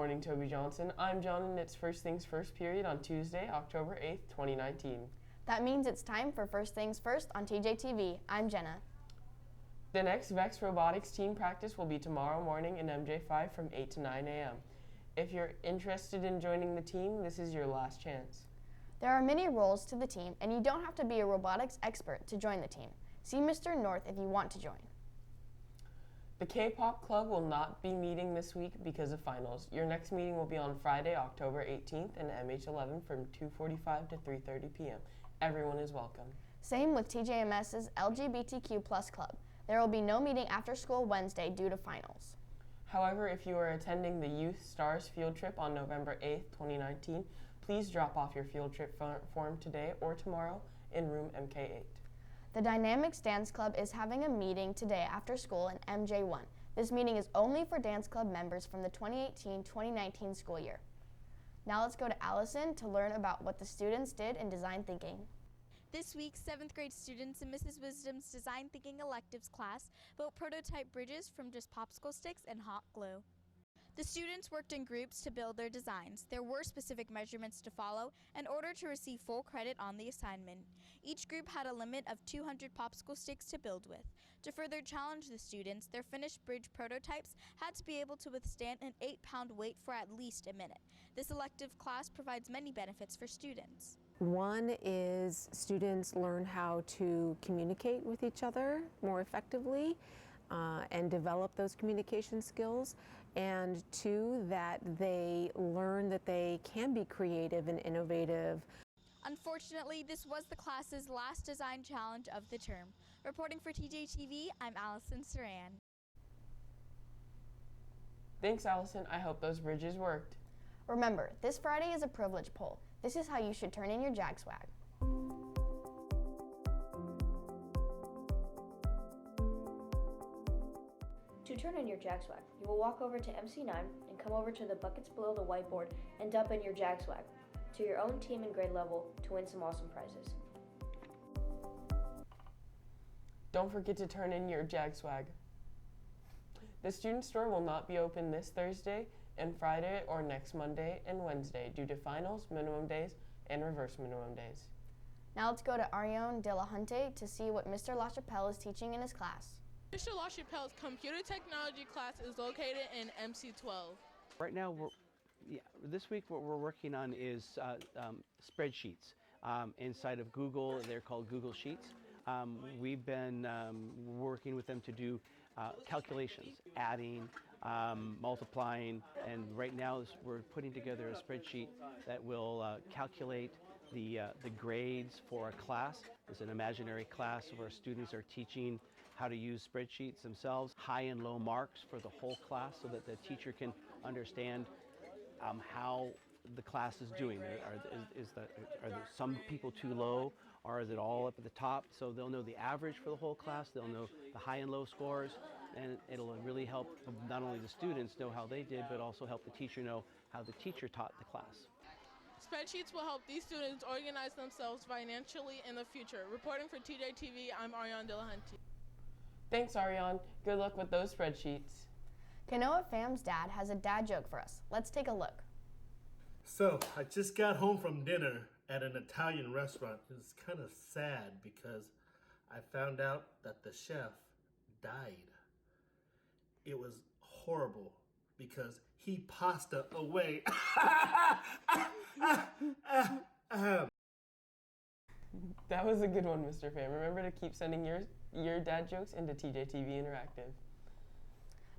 morning, Toby Johnson. I'm John, and it's First Things First period on Tuesday, October 8th, 2019. That means it's time for First Things First on TJTV. I'm Jenna. The next VEX Robotics team practice will be tomorrow morning in MJ5 from 8 to 9 a.m. If you're interested in joining the team, this is your last chance. There are many roles to the team, and you don't have to be a robotics expert to join the team. See Mr. North if you want to join. The K-pop club will not be meeting this week because of finals. Your next meeting will be on Friday, October 18th in MH11 from 2:45 to 3:30 p.m. Everyone is welcome. Same with TJMS's LGBTQ+ club. There will be no meeting after school Wednesday due to finals. However, if you are attending the Youth Stars field trip on November 8th, 2019, please drop off your field trip form today or tomorrow in room MK8. The Dynamics Dance Club is having a meeting today after school in MJ1. This meeting is only for dance club members from the 2018-2019 school year. Now let's go to Allison to learn about what the students did in design thinking. This week, 7th grade students in Mrs. Wisdom's Design Thinking Electives class built prototype bridges from just popsicle sticks and hot glue. The students worked in groups to build their designs. There were specific measurements to follow in order to receive full credit on the assignment. Each group had a limit of 200 popsicle sticks to build with. To further challenge the students, their finished bridge prototypes had to be able to withstand an 8-pound weight for at least a minute. This elective class provides many benefits for students. One is students learn how to communicate with each other more effectively and develop those communication skills. And two, that they learn that they can be creative and innovative. Unfortunately, this was the class's last design challenge of the term. Reporting for TJTV, I'm Allison Saran. Thanks, Allison. I hope those bridges worked. Remember, this Friday is a privilege poll. This is how you should turn in your JAG swag. To turn in your JAG swag, you will walk over to MC9 and come over to the buckets below the whiteboard and dump in your JAG swag to your own team and grade level to win some awesome prizes. Don't forget to turn in your JAG swag. The student store will not be open this Thursday and Friday or next Monday and Wednesday due to finals, minimum days, and reverse minimum days. Now let's go to Ariane De La Hunte to see what Mr. LaChapelle is teaching in his class. Mr. LaChapelle's computer technology class is located in MC12. Right now, this week what we're working on is spreadsheets. Inside of Google, they're called Google Sheets. We've been working with them to do calculations, adding, multiplying, and right now we're putting together a spreadsheet that will calculate the grades for a class. It's an imaginary class where students are teaching how to use spreadsheets themselves, high and low marks for the whole class so that the teacher can understand how the class is doing. Are there some people too low, or is it all up at the top? So they'll know the average for the whole class, they'll know the high and low scores, and it'll really help not only the students know how they did, but also help the teacher know how the teacher taught the class. Spreadsheets will help these students organize themselves financially in the future. Reporting for TJTV, I'm Ariane De La Hunte. Thanks, Ariane. Good luck with those spreadsheets. Kanoa Fam's dad has a dad joke for us. Let's take a look. So, I just got home from dinner at an Italian restaurant. It was kind of sad because I found out that the chef died. It was horrible because he passed away. That was a good one, Mr. Pham. Remember to keep sending your dad jokes into TJTV Interactive.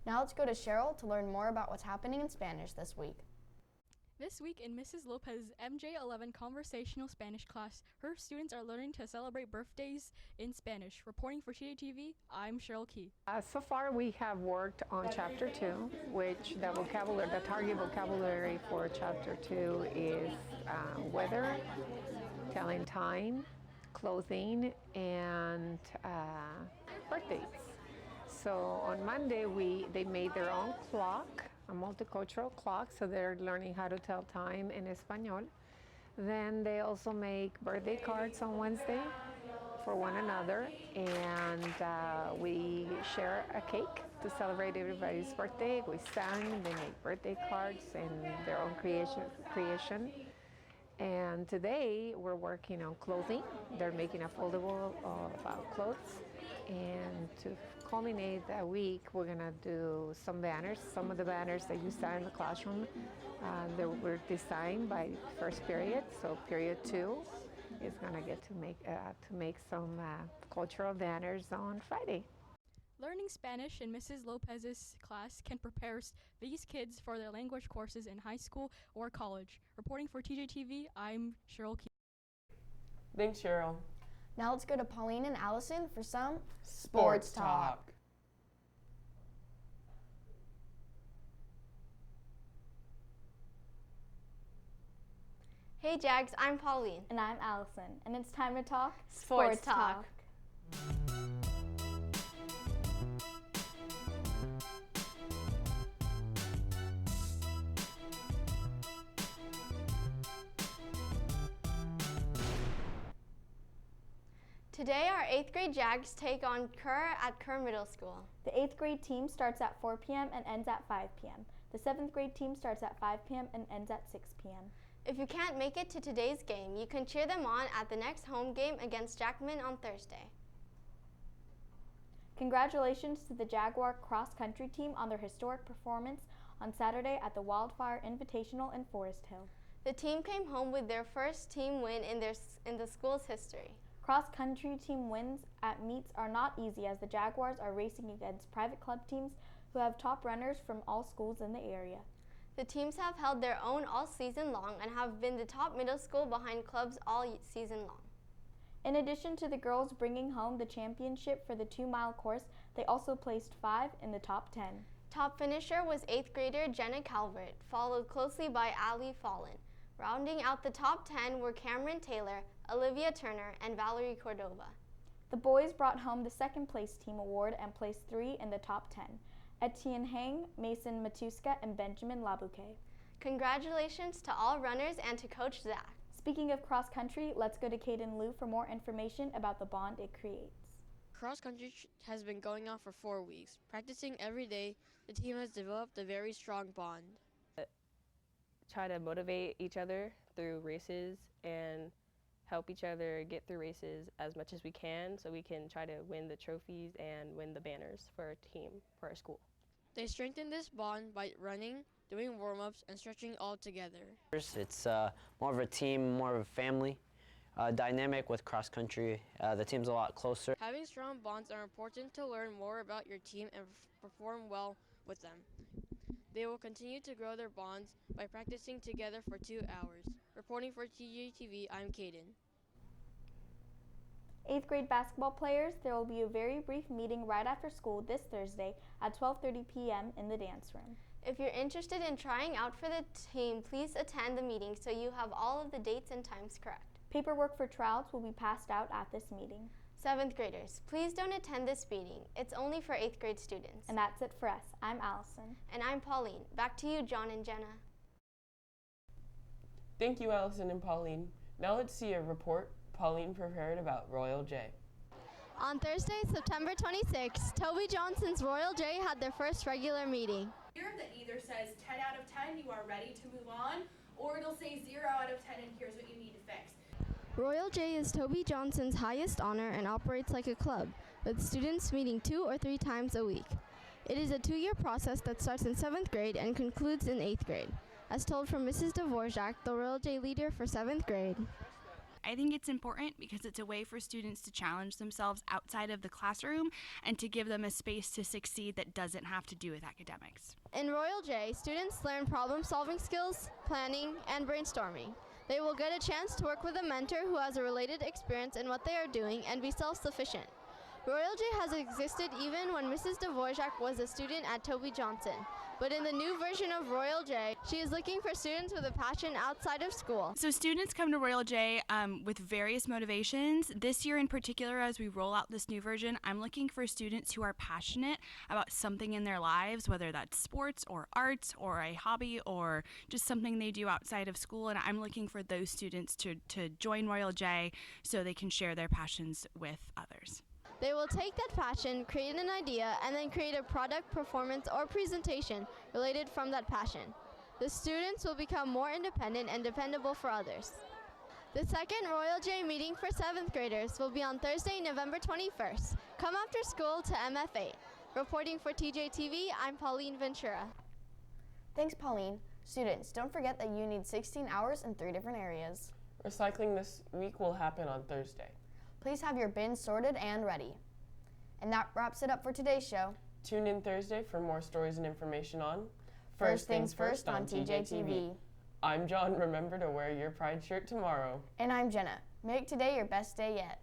Now let's go to Cheryl to learn more about what's happening in Spanish this week. This week in Mrs. Lopez's MJ11 conversational Spanish class, her students are learning to celebrate birthdays in Spanish. Reporting for TJTV, I'm Cheryl Key. So far we have worked on Chapter 2, which the target vocabulary for Chapter 2 is weather, telling time, clothing, and birthdays. So on Monday they made their own clock, a multicultural clock, so they're learning how to tell time in Espanol. Then they also make birthday cards on Wednesday for one another, and we share a cake to celebrate everybody's birthday. We sang, they make birthday cards and their own creation. And today we're working on clothing. They're making a foldable about clothes. And to culminate that week, we're gonna do some banners. Some of the banners that you saw in the classroom, they were designed by first period. So period 2 is gonna get to make some cultural banners on Friday. Learning Spanish in Mrs. Lopez's class can prepare these kids for their language courses in high school or college. Reporting for TJTV, I'm Cheryl Key. Thanks, Cheryl. Now let's go to Pauline and Allison for some Sports Talk. Hey Jags, I'm Pauline. And I'm Allison, and it's time to talk Sports Talk. Today, our 8th grade Jags take on Kerr at Kerr Middle School. The 8th grade team starts at 4 p.m. and ends at 5 p.m. The 7th grade team starts at 5 p.m. and ends at 6 p.m. If you can't make it to today's game, you can cheer them on at the next home game against Jackman on Thursday. Congratulations to the Jaguar cross-country team on their historic performance on Saturday at the Wildfire Invitational in Forest Hill. The team came home with their first team win in the school's history. Cross-country team wins at meets are not easy, as the Jaguars are racing against private club teams who have top runners from all schools in the area. The teams have held their own all season long and have been the top middle school behind clubs all season long. In addition to the girls bringing home the championship for the 2-mile course, they also placed 5 in the top 10. Top finisher was 8th grader Jenna Calvert, followed closely by Ali Fallon. Rounding out the top 10 were Cameron Taylor, Olivia Turner, and Valerie Cordova. The boys brought home the second place team award and placed 3 in the top 10. Etienne Hang, Mason Matuska, and Benjamin Labouquet. Congratulations to all runners and to Coach Zach. Speaking of cross country, let's go to Caden Liu for more information about the bond it creates. Cross country has been going on for 4 weeks. Practicing every day, the team has developed a very strong bond. Try to motivate each other through races and help each other get through races as much as we can so we can try to win the trophies and win the banners for our team, for our school. They strengthen this bond by running, doing warm-ups, and stretching all together. It's more of a team, more of a family dynamic with cross country. The team's a lot closer. Having strong bonds are important to learn more about your team and perform well with them. They will continue to grow their bonds by practicing together for 2 hours. Reporting for TJTV, I'm Caden. 8th grade basketball players, there will be a very brief meeting right after school this Thursday at 12:30 p.m. in the dance room. If you're interested in trying out for the team, please attend the meeting so you have all of the dates and times correct. Paperwork for tryouts will be passed out at this meeting. 7th graders, please don't attend this meeting. It's only for 8th grade students. And that's it for us. I'm Allison. And I'm Pauline. Back to you, John and Jenna. Thank you, Allison and Pauline. Now let's see a report Pauline prepared about Royal J. On Thursday, September 26th, Toby Johnson's Royal J had their first regular meeting. Here that either says 10 out of 10, you are ready to move on, or it'll say 0 out of 10 and here's what you need to fix. Royal J is Toby Johnson's highest honor and operates like a club, with students meeting 2 or 3 times a week. It is a 2-year process that starts in 7th grade and concludes in 8th grade. As told from Mrs. Dvorak, the Royal J leader for 7th grade. I think it's important because it's a way for students to challenge themselves outside of the classroom and to give them a space to succeed that doesn't have to do with academics. In Royal J, students learn problem-solving skills, planning, and brainstorming. They will get a chance to work with a mentor who has a related experience in what they are doing and be self-sufficient. Royal J has existed even when Mrs. Dvorak was a student at Toby Johnson. But in the new version of Royal J, she is looking for students with a passion outside of school. So students come to Royal J with various motivations. This year in particular, as we roll out this new version, I'm looking for students who are passionate about something in their lives, whether that's sports or arts or a hobby or just something they do outside of school. And I'm looking for those students to join Royal J so they can share their passions with others. They will take that passion, create an idea, and then create a product, performance, or presentation related from that passion. The students will become more independent and dependable for others. The second Royal J meeting for 7th graders will be on Thursday, November 21st. Come after school to MF8. Reporting for TJTV, I'm Pauline Ventura. Thanks, Pauline. Students, don't forget that you need 16 hours in 3 different areas. Recycling this week will happen on Thursday. Please have your bins sorted and ready. And that wraps it up for today's show. Tune in Thursday for more stories and information on First Things First on TJTV. I'm John. Remember to wear your pride shirt tomorrow. And I'm Jenna. Make today your best day yet.